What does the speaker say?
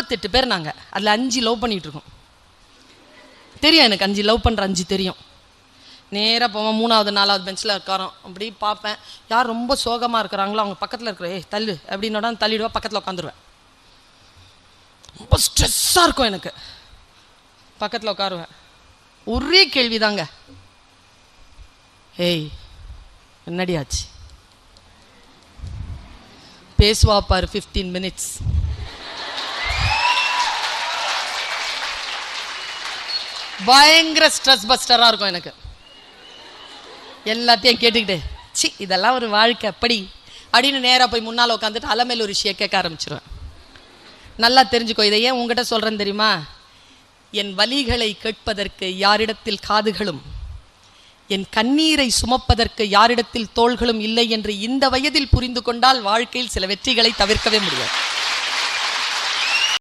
28 பேர் நாங்கள், அதில் 5 லவ் பண்ணிகிட்டு இருக்கோம். தெரியும் எனக்கு 5 லவ் பண்ணுற 5 தெரியும். நேராக போவேன், 3வது 4வது பெஞ்சில் உட்காரோம். அப்படி பார்ப்பேன், யார் ரொம்ப சோகமாக இருக்கிறாங்களோ அவங்க பக்கத்தில் இருக்கிற தள்ளு அப்படின்னோட தள்ளிடுவேன், பக்கத்தில் உட்காந்துருவேன். ரொம்ப ஸ்ட்ரெஸ்ஸாக இருக்கும் எனக்கு, பக்கத்தில் உட்காருவேன். ஒரே கேள்வி தாங்க, ஏய் என்னடி ஆச்சு, பேசுவா பாரு 15 மினிட்ஸ். பயங்கர ஸ்ட்ரெஸ் பஸ்டராக இருக்கும் எனக்கு. எல்லாத்தையும் கேட்டுக்கிட்டு சி இதெல்லாம் ஒரு வாழ்க்கை அப்படி அப்படின்னு நேராக போய் முன்னால் உட்காந்துட்டு அலமேல் ஒரு விஷயம் கேட்க ஆரம்பிச்சிருவேன். நல்லா தெரிஞ்சுக்கோ, இதை ஏன் உங்ககிட்ட சொல்கிறேன்னு தெரியுமா? என் வலிகளை கேட்பதற்கு யாரிடத்தில் காதுகளும், என் கண்ணீரை சுமப்பதற்கு யாரிடத்தில் தோள்களும் இல்லை என்று இந்த வயதில் புரிந்து கொண்டால் வாழ்க்கையில் சில வெற்றிகளை தவிர்க்கவே முடியாது.